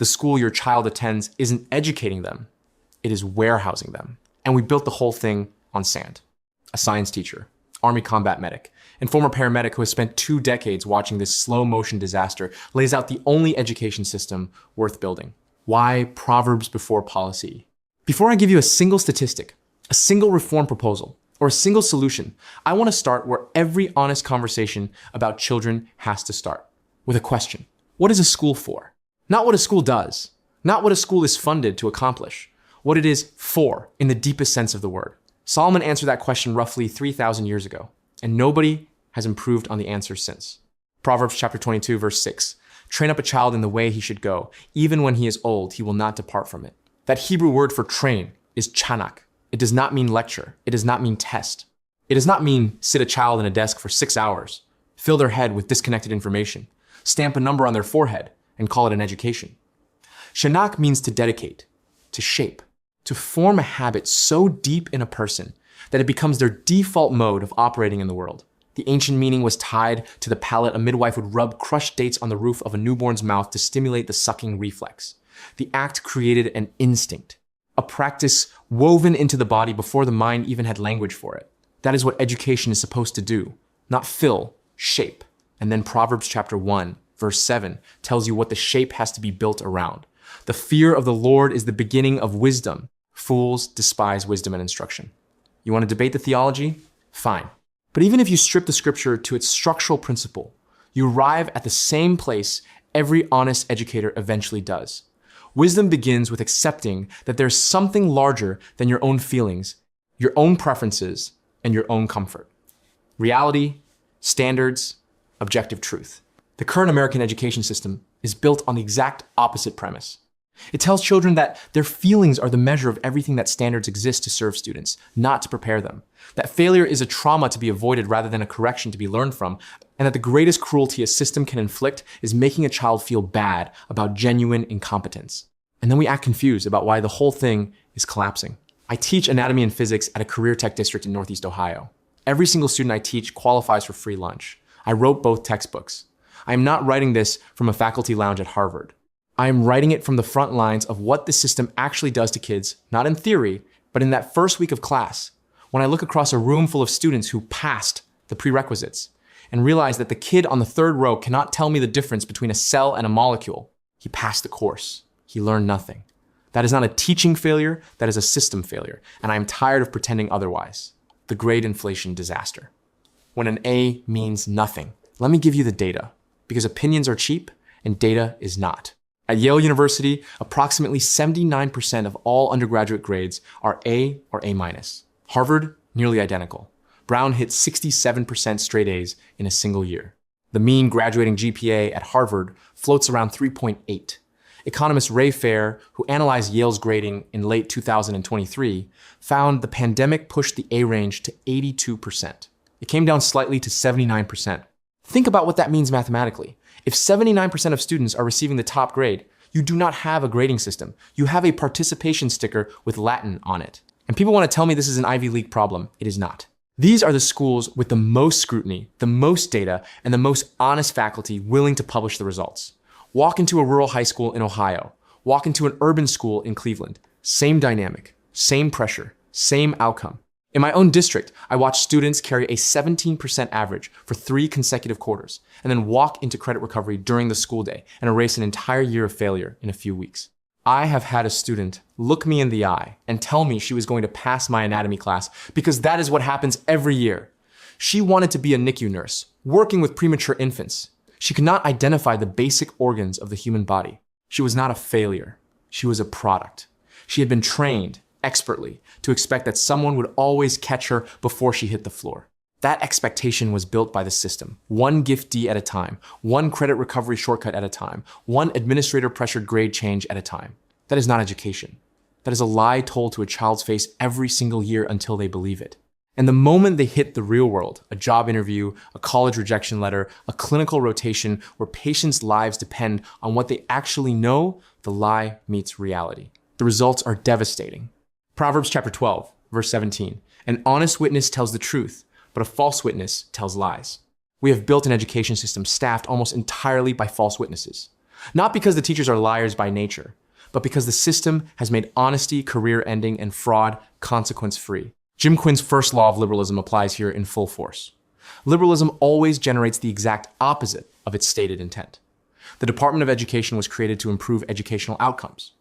The school your child attends isn't educating them, it is warehousing them. And we built the whole thing on sand. A science teacher, Army combat medic, and former paramedic who has spent 2 decades watching this slow motion disaster lays out the only education system worth building. Why Proverbs before policy? Before I give you a single statistic, a single reform proposal, or a single solution, I want to start where every honest conversation about children has to start, with a question. What is a school for? Not what a school does, not what a school is funded to accomplish, what it is for in the deepest sense of the word. Solomon answered that question roughly 3,000 years ago, and nobody has improved on the answer since. Proverbs chapter 22, verse 6. Train up a child in the way he should go. Even when he is old, he will not depart from it. That Hebrew word for train is chanak. It does not mean lecture. It does not mean test. It does not mean sit a child in a desk for 6 hours, fill their head with disconnected information, stamp a number on their forehead, and call it an education. Shanak means to dedicate, to shape, to form a habit so deep in a person that it becomes their default mode of operating in the world. The ancient meaning was tied to the palate. A midwife would rub crushed dates on the roof of a newborn's mouth to stimulate the sucking reflex. The act created an instinct, a practice woven into the body before the mind even had language for it. That is what education is supposed to do, not fill, shape. And then Proverbs chapter 1, verse 7 tells you what the shape has to be built around. The fear of the Lord is the beginning of wisdom. Fools despise wisdom and instruction. You want to debate the theology? Fine. But even if you strip the scripture to its structural principle, you arrive at the same place every honest educator eventually does. Wisdom begins with accepting that there's something larger than your own feelings, your own preferences, and your own comfort. Reality, standards, objective truth. The current American education system is built on the exact opposite premise. It tells children that their feelings are the measure of everything that standards exist to serve students, not to prepare them. That failure is a trauma to be avoided rather than a correction to be learned from, and that the greatest cruelty a system can inflict is making a child feel bad about genuine incompetence. And then we act confused about why the whole thing is collapsing. I teach anatomy and physics at a career tech district in Northeast Ohio. Every single student I teach qualifies for free lunch. I wrote both textbooks. I am not writing this from a faculty lounge at Harvard. I am writing it from the front lines of what the system actually does to kids, not in theory, but in that first week of class, when I look across a room full of students who passed the prerequisites and realize that the kid on the 3rd row cannot tell me the difference between a cell and a molecule. He passed the course. He learned nothing. That is not a teaching failure, that is a system failure, and I am tired of pretending otherwise. The grade inflation disaster. When an A means nothing, let me give you the data, because opinions are cheap and data is not. At Yale University, approximately 79% of all undergraduate grades are A or A-. Harvard, nearly identical. Brown hit 67% straight A's in a single year. The mean graduating GPA at Harvard floats around 3.8. Economist Ray Fair, who analyzed Yale's grading in late 2023, found the pandemic pushed the A range to 82%. It came down slightly to 79%. Think about what that means mathematically. If 79% of students are receiving the top grade, you do not have a grading system. You have a participation sticker with Latin on it. And people want to tell me this is an Ivy League problem. It is not. These are the schools with the most scrutiny, the most data, and the most honest faculty willing to publish the results. Walk into a rural high school in Ohio. Walk into an urban school in Cleveland. Same dynamic, same pressure, same outcome. In my own district, I watched students carry a 17% average for 3 consecutive quarters, and then walk into credit recovery during the school day and erase an entire year of failure in a few weeks. I have had a student look me in the eye and tell me she was going to pass my anatomy class because that is what happens every year. She wanted to be a NICU nurse, working with premature infants. She could not identify the basic organs of the human body. She was not a failure. She was a product. She had been trained expertly to expect that someone would always catch her before she hit the floor. That expectation was built by the system, one giftee at a time, one credit recovery shortcut at a time, one administrator-pressured grade change at a time. That is not education. That is a lie told to a child's face every single year until they believe it. And the moment they hit the real world, a job interview, a college rejection letter, a clinical rotation where patients' lives depend on what they actually know, the lie meets reality. The results are devastating. Proverbs chapter 12, verse 17. An honest witness tells the truth, but a false witness tells lies. We have built an education system staffed almost entirely by false witnesses. Not because the teachers are liars by nature, but because the system has made honesty, career ending, and fraud consequence-free. Jim Quinn's first law of liberalism applies here in full force. Liberalism always generates the exact opposite of its stated intent. The Department of Education was created to improve educational outcomes.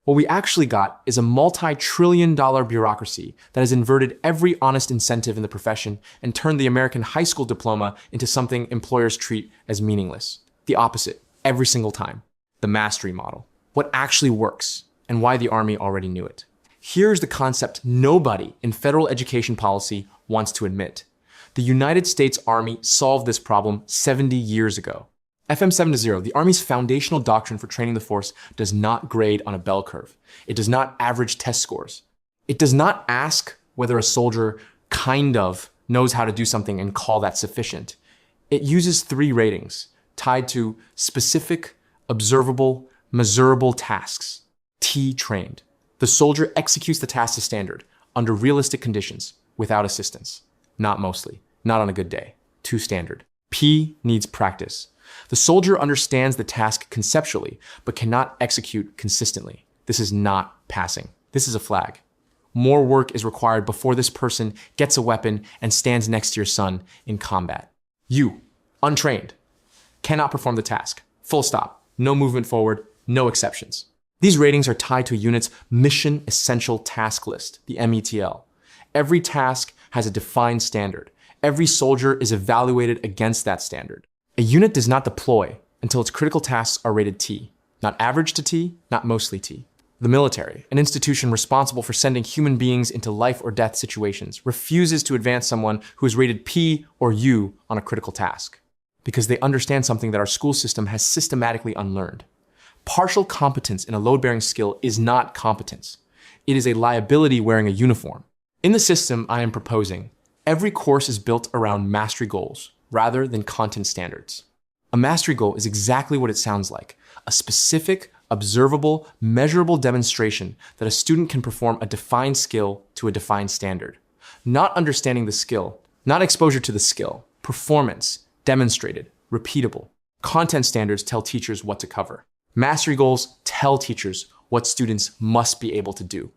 What we actually got is a multi-trillion-dollar bureaucracy that has inverted every honest incentive in the profession and turned the American high school diploma into something employers treat as meaningless. The opposite, every single time. The mastery model. What actually works, and why the Army already knew it. Here's the concept nobody in federal education policy wants to admit. The United States Army solved this problem 70 years ago. FM 7-0, the Army's foundational doctrine for training the force, does not grade on a bell curve. It does not average test scores. It does not ask whether a soldier kind of knows how to do something and call that sufficient. It uses 3 ratings tied to specific, observable, measurable tasks. T trained. The soldier executes the task to standard, under realistic conditions, without assistance. Not mostly. Not on a good day. Too standard. P needs practice. The soldier understands the task conceptually, but cannot execute consistently. This is not passing. This is a flag. More work is required before this person gets a weapon and stands next to your son in combat. You, untrained, cannot perform the task. Full stop. No movement forward, no exceptions. These ratings are tied to a unit's Mission Essential Task List, the METL. Every task has a defined standard. Every soldier is evaluated against that standard. A unit does not deploy until its critical tasks are rated T. Not average to T, not mostly T. The military, an institution responsible for sending human beings into life or death situations, refuses to advance someone who is rated P or U on a critical task, because they understand something that our school system has systematically unlearned. Partial competence in a load-bearing skill is not competence. It is a liability wearing a uniform. In the system I am proposing, every course is built around mastery goals, rather than content standards. A mastery goal is exactly what it sounds like, a specific, observable, measurable demonstration that a student can perform a defined skill to a defined standard. Not understanding the skill, not exposure to the skill, performance, demonstrated, repeatable. Content standards tell teachers what to cover. Mastery goals tell teachers what students must be able to do.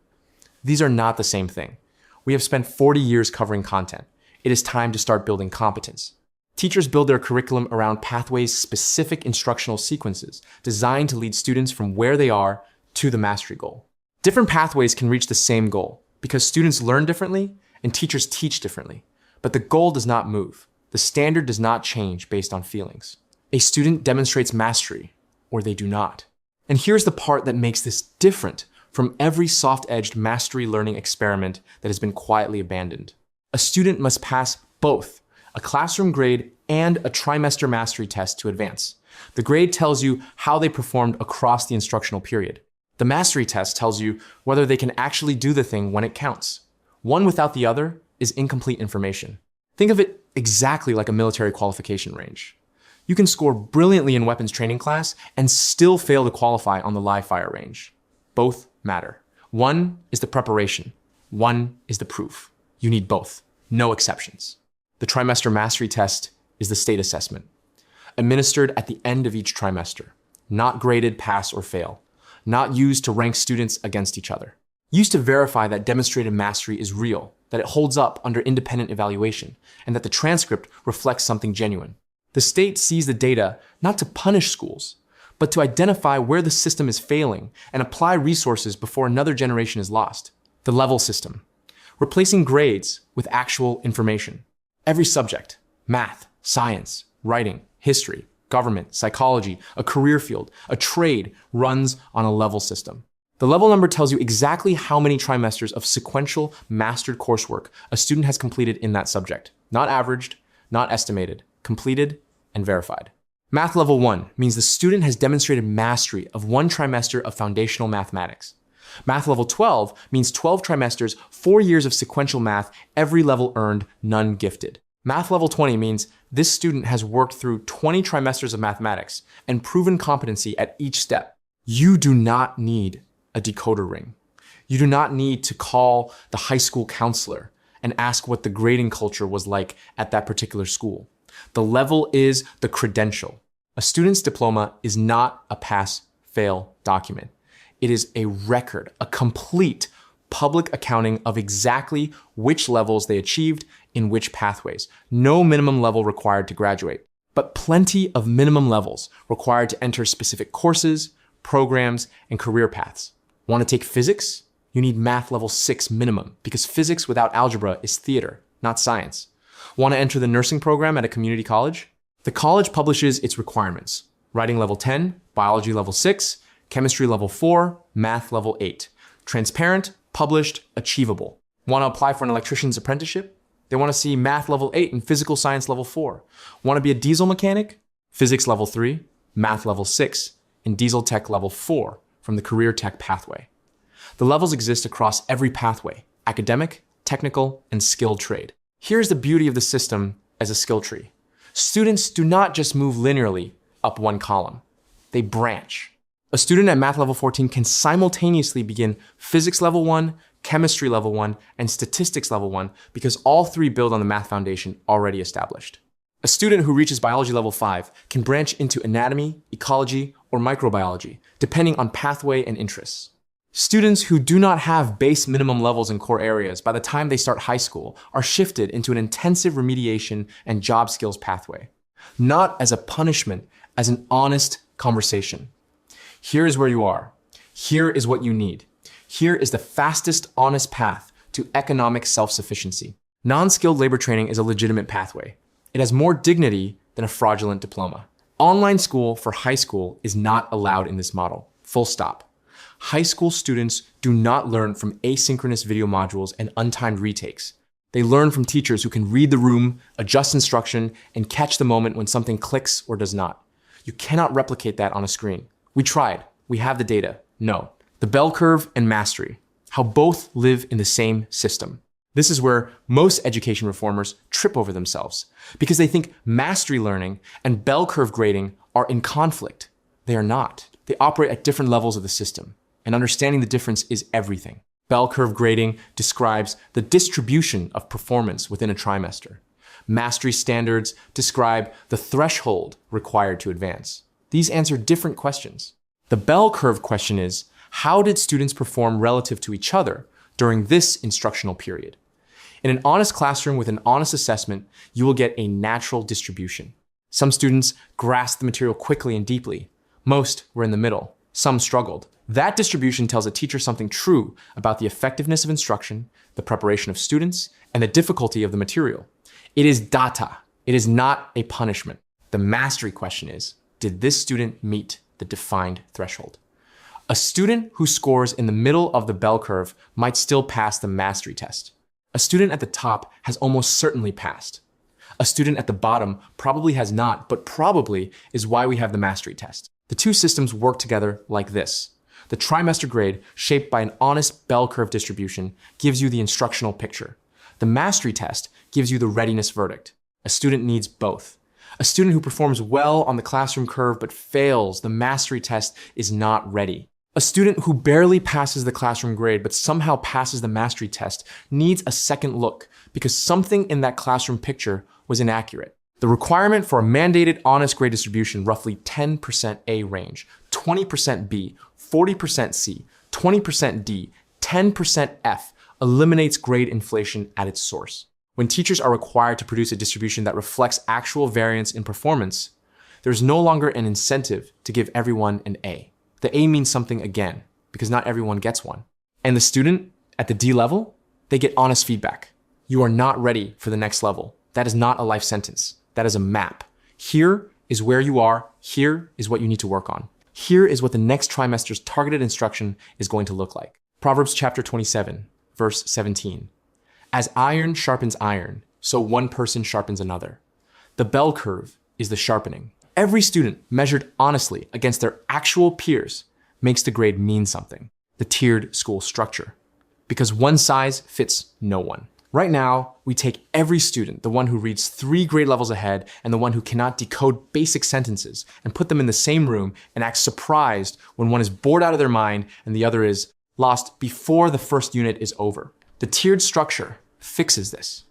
These are not the same thing. We have spent 40 years covering content. It is time to start building competence. Teachers build their curriculum around pathways-specific instructional sequences designed to lead students from where they are to the mastery goal. Different pathways can reach the same goal because students learn differently and teachers teach differently. But the goal does not move. The standard does not change based on feelings. A student demonstrates mastery, or they do not. And here's the part that makes this different from every soft-edged mastery learning experiment that has been quietly abandoned. A student must pass both a classroom grade and a trimester mastery test to advance. The grade tells you how they performed across the instructional period. The mastery test tells you whether they can actually do the thing when it counts. One without the other is incomplete information. Think of it exactly like a military qualification range. You can score brilliantly in weapons training class and still fail to qualify on the live fire range. Both matter. One is the preparation. One is the proof. You need both. No exceptions. The trimester mastery test is the state assessment, administered at the end of each trimester, not graded pass or fail, not used to rank students against each other. Used to verify that demonstrated mastery is real, that it holds up under independent evaluation, and that the transcript reflects something genuine. The state sees the data not to punish schools, but to identify where the system is failing and apply resources before another generation is lost. The level system, replacing grades with actual information. Every subject, math, science, writing, history, government, psychology, a career field, a trade, runs on a level system. The level number tells you exactly how many trimesters of sequential mastered coursework a student has completed in that subject. Not averaged, not estimated, completed, and verified. Math level 1 means the student has demonstrated mastery of 1 trimester of foundational mathematics. Math level 12 means 12 trimesters, 4 years of sequential math, every level earned, none gifted. Math level 20 means this student has worked through 20 trimesters of mathematics and proven competency at each step. You do not need a decoder ring. You do not need to call the high school counselor and ask what the grading culture was like at that particular school. The level is the credential. A student's diploma is not a pass-fail document. It is a record, a complete public accounting of exactly which levels they achieved in which pathways. No minimum level required to graduate, but plenty of minimum levels required to enter specific courses, programs, and career paths. Want to take physics? You need math level 6 minimum, because physics without algebra is theater, not science. Want to enter the nursing program at a community college? The college publishes its requirements: writing level 10, biology level 6, chemistry level 4, math level 8. Transparent, published, achievable. Want to apply for an electrician's apprenticeship? They want to see math level 8 and physical science level 4. Want to be a diesel mechanic? Physics level 3, math level 6, and diesel tech level 4 from the career tech pathway. The levels exist across every pathway: academic, technical, and skilled trade. Here's the beauty of the system as a skill tree. Students do not just move linearly up one column. They branch. A student at math level 14 can simultaneously begin physics level 1, chemistry level 1, and statistics level 1 because all three build on the math foundation already established. A student who reaches biology level 5 can branch into anatomy, ecology, or microbiology, depending on pathway and interests. Students who do not have base minimum levels in core areas by the time they start high school are shifted into an intensive remediation and job skills pathway, not as a punishment, as an honest conversation. Here is where you are. Here is what you need. Here is the fastest, honest path to economic self-sufficiency. Non-skilled labor training is a legitimate pathway. It has more dignity than a fraudulent diploma. Online school for high school is not allowed in this model. Full stop. High school students do not learn from asynchronous video modules and untimed retakes. They learn from teachers who can read the room, adjust instruction, and catch the moment when something clicks or does not. You cannot replicate that on a screen. We tried. We have the data. No. The bell curve and mastery. How both live in the same system. This is where most education reformers trip over themselves because they think mastery learning and bell curve grading are in conflict. They are not. They operate at different levels of the system, and understanding the difference is everything. Bell curve grading describes the distribution of performance within a trimester. Mastery standards describe the threshold required to advance. These answer different questions. The bell curve question is, how did students perform relative to each other during this instructional period? In an honest classroom with an honest assessment, you will get a natural distribution. Some students grasp the material quickly and deeply. Most were in the middle. Some struggled. That distribution tells a teacher something true about the effectiveness of instruction, the preparation of students, and the difficulty of the material. It is data. It is not a punishment. The mastery question is, did this student meet the defined threshold? A student who scores in the middle of the bell curve might still pass the mastery test. A student at the top has almost certainly passed. A student at the bottom probably has not, but probably is why we have the mastery test. The two systems work together like this. The trimester grade, shaped by an honest bell curve distribution, gives you the instructional picture. The mastery test gives you the readiness verdict. A student needs both. A student who performs well on the classroom curve but fails the mastery test is not ready. A student who barely passes the classroom grade but somehow passes the mastery test needs a second look because something in that classroom picture was inaccurate. The requirement for a mandated honest grade distribution, roughly 10% A range, 20% B, 40% C, 20% D, 10% F, eliminates grade inflation at its source. When teachers are required to produce a distribution that reflects actual variance in performance, there's no longer an incentive to give everyone an A. The A means something again, because not everyone gets one. And the student at the D level, they get honest feedback. You are not ready for the next level. That is not a life sentence. That is a map. Here is where you are. Here is what you need to work on. Here is what the next trimester's targeted instruction is going to look like. Proverbs chapter 27, verse 17. As iron sharpens iron, so one person sharpens another. The bell curve is the sharpening. Every student measured honestly against their actual peers makes the grade mean something. The tiered school structure. Because one size fits no one. Right now, we take every student, the one who reads 3 grade levels ahead and the one who cannot decode basic sentences, and put them in the same room and act surprised when one is bored out of their mind and the other is lost before the first unit is over. The tiered structure fixes this.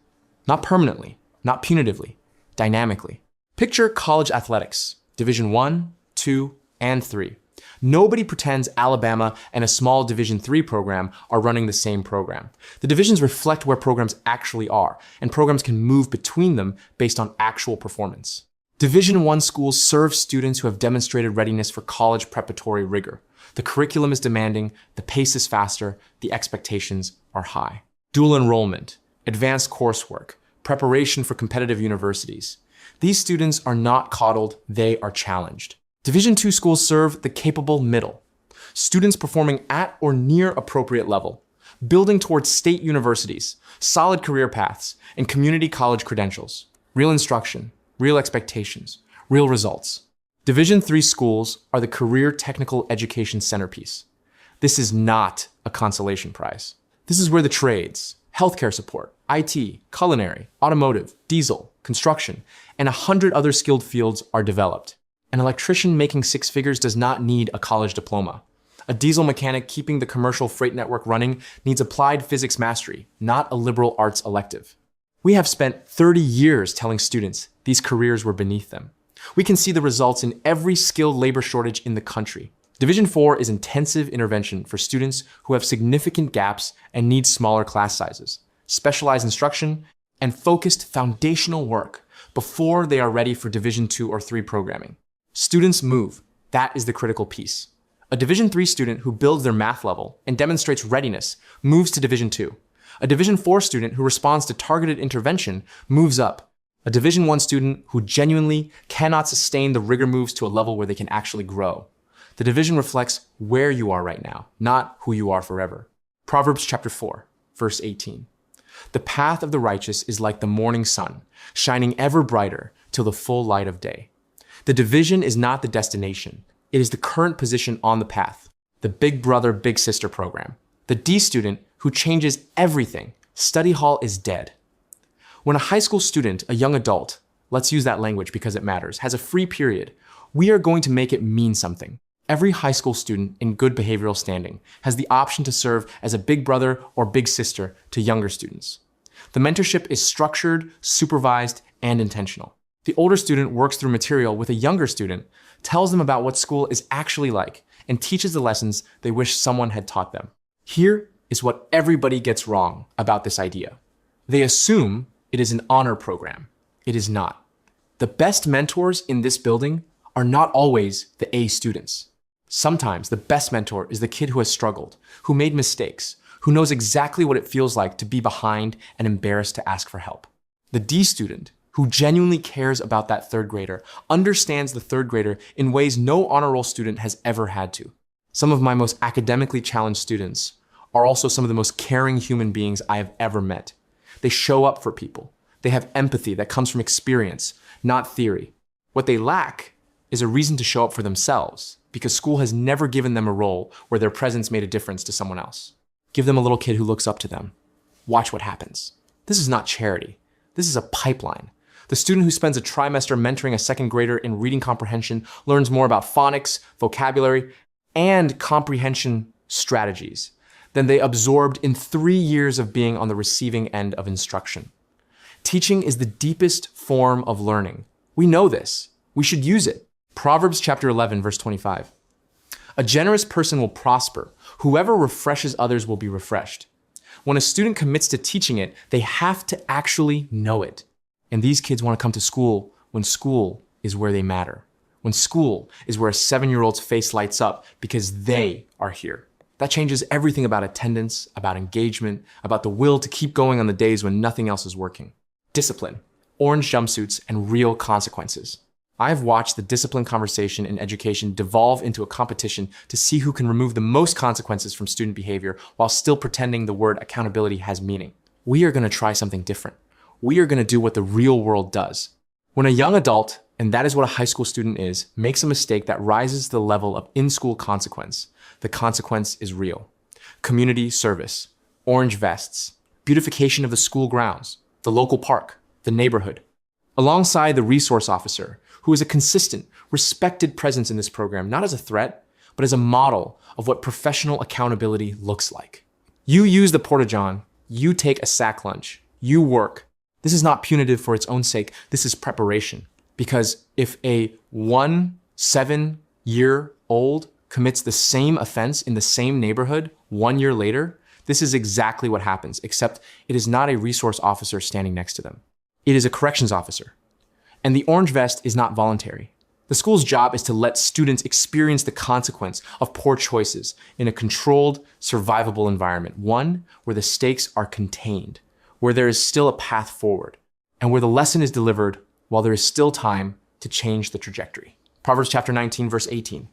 Not permanently, not punitively, dynamically. Picture college athletics. Division 1, 2, and 3. Nobody pretends Alabama and a small Division 3 program are running the same program. The divisions reflect where programs actually are, and programs can move between them based on actual performance. Division 1 schools serve students who have demonstrated readiness for college preparatory rigor. The curriculum is demanding, the pace is faster, the expectations are high. Dual enrollment, advanced coursework, preparation for competitive universities. These students are not coddled, they are challenged. Division 2 schools serve the capable middle, students performing at or near appropriate level, building towards state universities, solid career paths, and community college credentials, real instruction, real expectations, real results. Division 3 schools are the career technical education centerpiece. This is not a consolation prize. This is where the trades, healthcare support, IT, culinary, automotive, diesel, construction, and 100 other skilled fields are developed. An electrician making six figures does not need a college diploma. A diesel mechanic keeping the commercial freight network running needs applied physics mastery, not a liberal arts elective. We have spent 30 years telling students these careers were beneath them. We can see the results in every skilled labor shortage in the country. Division 4 is intensive intervention for students who have significant gaps and need smaller class sizes, specialized instruction, and focused foundational work before they are ready for Division 2 or 3 programming. Students move. That is the critical piece. A Division 3 student who builds their math level and demonstrates readiness moves to Division 2. A Division 4 student who responds to targeted intervention moves up. A Division 1 student who genuinely cannot sustain the rigor moves to a level where they can actually grow. The division reflects where you are right now, not who you are forever. Proverbs chapter 4, verse 18. The path of the righteous is like the morning sun, shining ever brighter till the full light of day. The division is not the destination. It is the current position on the path, the big brother, big sister program. The D student who changes everything. Study hall is dead. When a high school student, a young adult, let's use that language because it matters, has a free period, we are going to make it mean something. Every high school student in good behavioral standing has the option to serve as a big brother or big sister to younger students. The mentorship is structured, supervised, and intentional. The older student works through material with a younger student, tells them about what school is actually like, and teaches the lessons they wish someone had taught them. Here is what everybody gets wrong about this idea. They assume it is an honor program. It is not. The best mentors in this building are not always the A students. Sometimes the best mentor is the kid who has struggled, who made mistakes, who knows exactly what it feels like to be behind and embarrassed to ask for help. The D student, who genuinely cares about that third grader, understands the third grader in ways no honor roll student has ever had to. Some of my most academically challenged students are also some of the most caring human beings I have ever met. They show up for people. They have empathy that comes from experience, not theory. What they lack is a reason to show up for themselves, because school has never given them a role where their presence made a difference to someone else. Give them a little kid who looks up to them. Watch what happens. This is not charity. This is a pipeline. The student who spends a trimester mentoring a second grader in reading comprehension learns more about phonics, vocabulary, and comprehension strategies than they absorbed in 3 years of being on the receiving end of instruction. Teaching is the deepest form of learning. We know this. We should use it. Proverbs chapter 11, verse 25. A generous person will prosper. Whoever refreshes others will be refreshed. When a student commits to teaching it, they have to actually know it. And these kids want to come to school when school is where they matter. When school is where a 7-year-old's face lights up because they are here. That changes everything about attendance, about engagement, about the will to keep going on the days when nothing else is working. Discipline, orange jumpsuits, and real consequences. I've watched the discipline conversation in education devolve into a competition to see who can remove the most consequences from student behavior while still pretending the word accountability has meaning. We are going to try something different. We are going to do what the real world does. When a young adult, and that is what a high school student is, makes a mistake that rises to the level of in-school consequence, the consequence is real. Community service, orange vests, beautification of the school grounds, the local park, the neighborhood. Alongside the resource officer, who is a consistent, respected presence in this program, not as a threat, but as a model of what professional accountability looks like. You use the Porta-John, you take a sack lunch, you work. This is not punitive for its own sake, this is preparation. Because if a 7-year-old commits the same offense in the same neighborhood 1 year later, this is exactly what happens, except it is not a resource officer standing next to them. It is a corrections officer. And the orange vest is not voluntary. The school's job is to let students experience the consequence of poor choices in a controlled, survivable environment, one where the stakes are contained, where there is still a path forward, and where the lesson is delivered while there is still time to change the trajectory. Proverbs chapter 19, verse 18.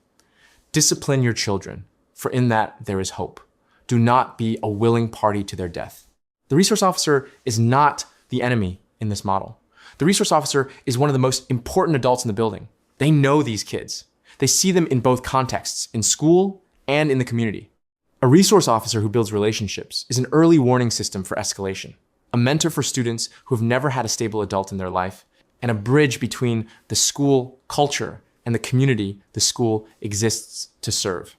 Discipline your children, for in that there is hope. Do not be a willing party to their death. The resource officer is not the enemy in this model. The resource officer is one of the most important adults in the building. They know these kids. They see them in both contexts, in school and in the community. A resource officer who builds relationships is an early warning system for escalation, a mentor for students who have never had a stable adult in their life, and a bridge between the school culture and the community the school exists to serve.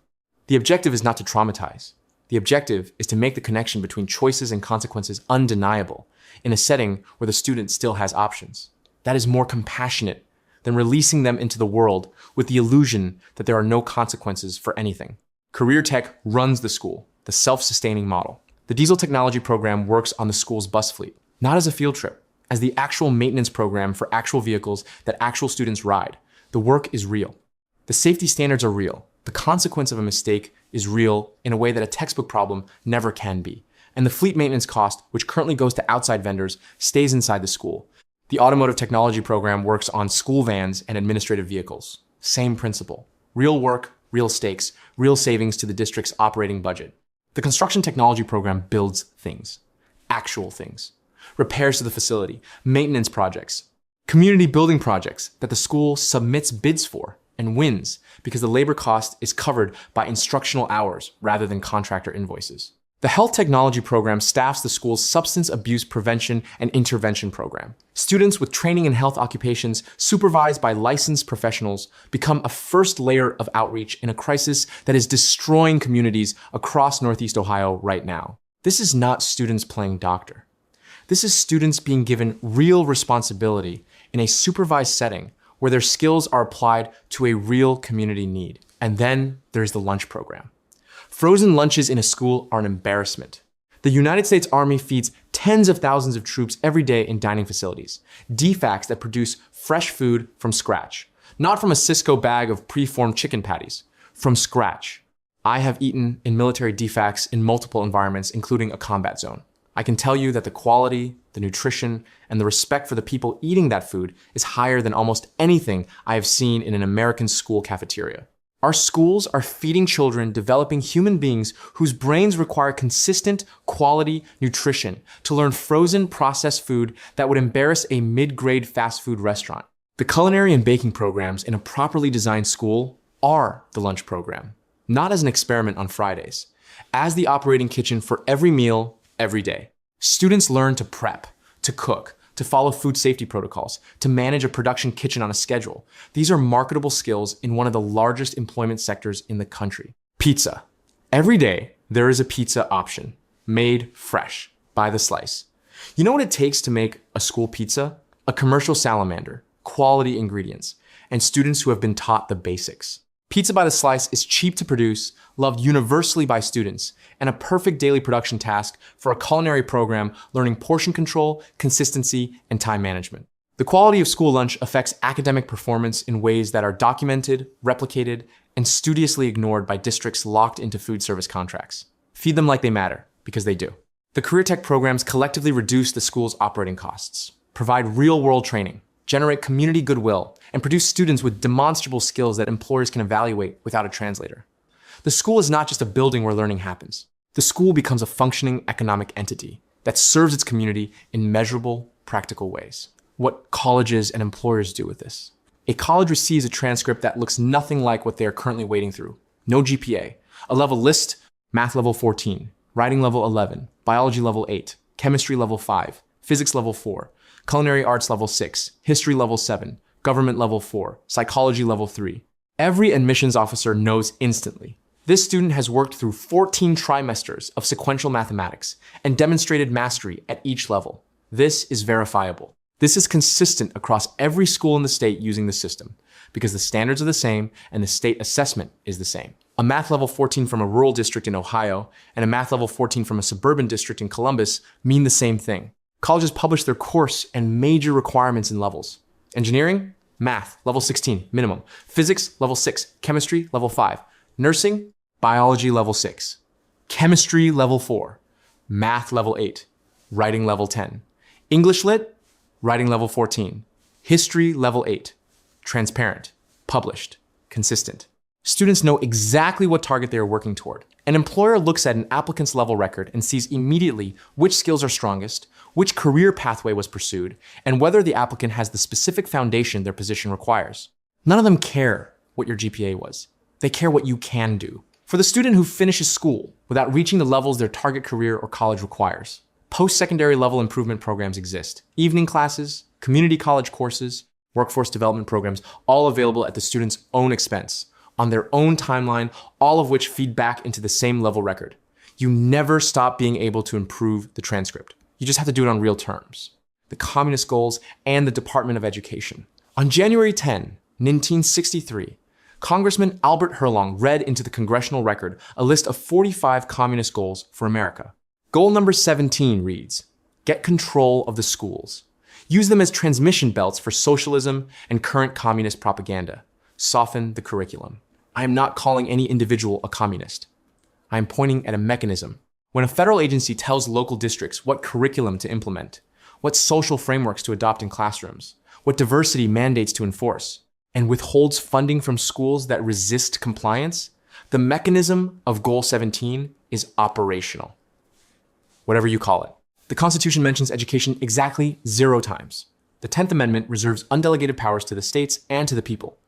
The objective is not to traumatize. The objective is to make the connection between choices and consequences undeniable in a setting where the student still has options. That is more compassionate than releasing them into the world with the illusion that there are no consequences for anything. Career Tech runs the school, the self-sustaining model. The diesel technology program works on the school's bus fleet, not as a field trip, as the actual maintenance program for actual vehicles that actual students ride. The work is real. The safety standards are real. The consequence of a mistake is real in a way that a textbook problem never can be. And the fleet maintenance cost, which currently goes to outside vendors, stays inside the school. The automotive technology program works on school vans and administrative vehicles. Same principle. Real work, real stakes, real savings to the district's operating budget. The construction technology program builds things. Actual things. Repairs to the facility, maintenance projects, community building projects that the school submits bids for and wins because the labor cost is covered by instructional hours rather than contractor invoices. The health technology program staffs the school's substance abuse prevention and intervention program. Students with training in health occupations supervised by licensed professionals become a first layer of outreach in a crisis that is destroying communities across Northeast Ohio right now. This is not students playing doctor. This is students being given real responsibility in a supervised setting where their skills are applied to a real community need. And then there's the lunch program. Frozen lunches in a school are an embarrassment. The United States Army feeds tens of thousands of troops every day in dining facilities, DFACs that produce fresh food from scratch, not from a Cisco bag of preformed chicken patties, from scratch. I have eaten in military DFACs in multiple environments, including a combat zone. I can tell you that the quality, the nutrition, and the respect for the people eating that food is higher than almost anything I have seen in an American school cafeteria. Our schools are feeding children developing human beings whose brains require consistent, quality nutrition to learn frozen processed food that would embarrass a mid-grade fast food restaurant. The culinary and baking programs in a properly designed school are the lunch program, not as an experiment on Fridays, as the operating kitchen for every meal, every day. Students learn to prep, to cook, to follow food safety protocols, to manage a production kitchen on a schedule. These are marketable skills in one of the largest employment sectors in the country. Pizza. Every day, there is a pizza option, made fresh, by the slice. You know what it takes to make a school pizza? A commercial salamander, quality ingredients, and students who have been taught the basics. Pizza by the slice is cheap to produce, loved universally by students, and a perfect daily production task for a culinary program learning portion control, consistency, and time management. The quality of school lunch affects academic performance in ways that are documented, replicated, and studiously ignored by districts locked into food service contracts. Feed them like they matter, because they do. The Career Tech programs collectively reduce the school's operating costs, provide real-world training, generate community goodwill, and produce students with demonstrable skills that employers can evaluate without a translator. The school is not just a building where learning happens. The school becomes a functioning economic entity that serves its community in measurable, practical ways. What colleges and employers do with this. A college receives a transcript that looks nothing like what they are currently wading through. No GPA, a level list, math level 14, writing level 11, biology level 8, chemistry level 5, physics level 4, culinary arts level 6, history level 7, government level 4, psychology level 3. Every admissions officer knows instantly. This student has worked through 14 trimesters of sequential mathematics and demonstrated mastery at each level. This is verifiable. This is consistent across every school in the state using the system because the standards are the same and the state assessment is the same. A math level 14 from a rural district in Ohio and a math level 14 from a suburban district in Columbus mean the same thing. Colleges publish their course and major requirements in levels. Engineering, math, level 16, minimum. Physics, level 6. Chemistry, level 5. Nursing, biology, level 6. Chemistry, level 4. Math, level 8. Writing, level 10. English lit, writing, level 14. History, level 8. Transparent, published, consistent. Students know exactly what target they are working toward. An employer looks at an applicant's level record and sees immediately which skills are strongest, which career pathway was pursued, and whether the applicant has the specific foundation their position requires. None of them care what your GPA was. They care what you can do. For the student who finishes school without reaching the levels their target career or college requires, post-secondary level improvement programs exist. Evening classes, community college courses, workforce development programs, all available at the student's own expense, on their own timeline, all of which feed back into the same level record. You never stop being able to improve the transcript. You just have to do it on real terms. The communist goals and the Department of Education. On January 10, 1963, Congressman Albert Herlong read into the congressional record a list of 45 communist goals for America. Goal number 17 reads, get control of the schools. Use them as transmission belts for socialism and current communist propaganda. Soften the curriculum. I am not calling any individual a communist. I am pointing at a mechanism. When a federal agency tells local districts what curriculum to implement, what social frameworks to adopt in classrooms, what diversity mandates to enforce, and withholds funding from schools that resist compliance, the mechanism of Goal 17 is operational. Whatever you call it. The Constitution mentions education exactly 0 times. The 10th Amendment reserves undelegated powers to the states and to the people.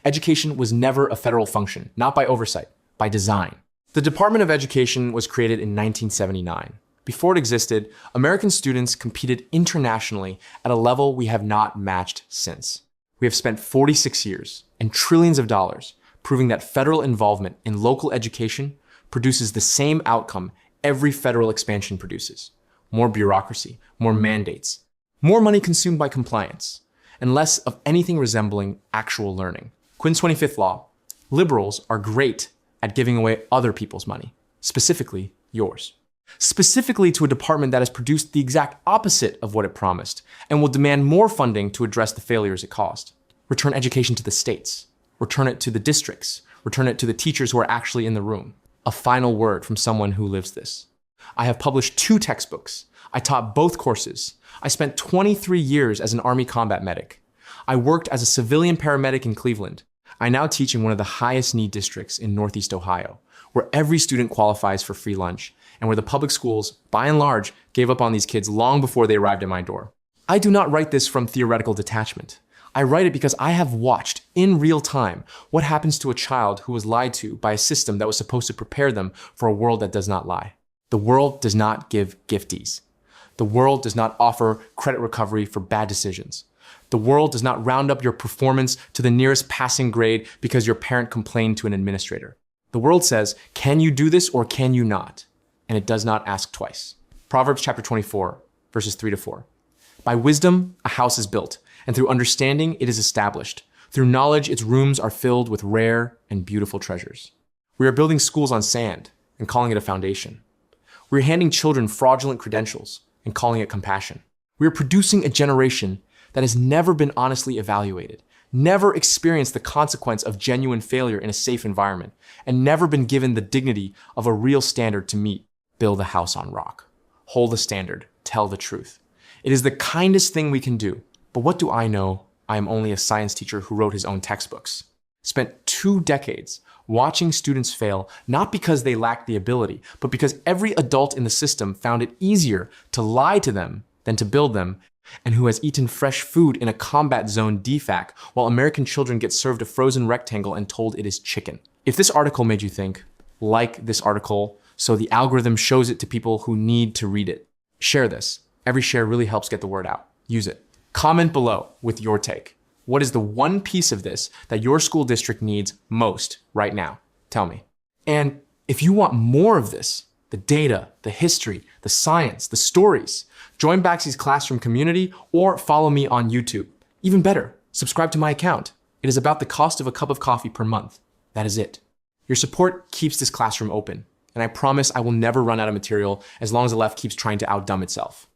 Education was never a federal function, not by oversight, by design. The Department of Education was created in 1979. Before it existed, American students competed internationally at a level we have not matched since. We have spent 46 years and trillions of dollars proving that federal involvement in local education produces the same outcome every federal expansion produces. More bureaucracy, more mandates, more money consumed by compliance, and less of anything resembling actual learning. Quinn's 25th Law. Liberals are great at giving away other people's money, specifically yours. Specifically to a department that has produced the exact opposite of what it promised and will demand more funding to address the failures it caused. Return education to the states. Return it to the districts. Return it to the teachers who are actually in the room. A final word from someone who lives this. I have published 2 textbooks. I taught both courses. I spent 23 years as an Army combat medic. I worked as a civilian paramedic in Cleveland. I now teach in one of the highest need districts in Northeast Ohio, where every student qualifies for free lunch, and where the public schools, by and large, gave up on these kids long before they arrived at my door. I do not write this from theoretical detachment. I write it because I have watched, in real time, what happens to a child who was lied to by a system that was supposed to prepare them for a world that does not lie. The world does not give gifties. The world does not offer credit recovery for bad decisions. The world does not round up your performance to the nearest passing grade because your parent complained to an administrator. The world says, can you do this or can you not? And it does not ask twice. Proverbs chapter 24, verses 3-4. By wisdom, a house is built, and through understanding, it is established. Through knowledge, its rooms are filled with rare and beautiful treasures. We are building schools on sand and calling it a foundation. We are handing children fraudulent credentials and calling it compassion. We are producing a generation that has never been honestly evaluated, never experienced the consequence of genuine failure in a safe environment, and never been given the dignity of a real standard to meet. Build a house on rock. Hold a standard. Tell the truth. It is the kindest thing we can do. But what do I know? I am only a science teacher who wrote his own textbooks. Spent 2 decades watching students fail, not because they lacked the ability, but because every adult in the system found it easier to lie to them than to build them, and who has eaten fresh food in a combat zone DFAC while American children get served a frozen rectangle and told it is chicken. If this article made you think, like this article, so the algorithm shows it to people who need to read it. Share this. Every share really helps get the word out. Use it. Comment below with your take. What is the one piece of this that your school district needs most right now? Tell me. And if you want more of this, the data, the history, the science, the stories. Join Baxy's classroom community or follow me on YouTube. Even better, subscribe to my account. It is about the cost of a cup of coffee per month. That is it. Your support keeps this classroom open, and I promise I will never run out of material as long as the left keeps trying to outdumb itself.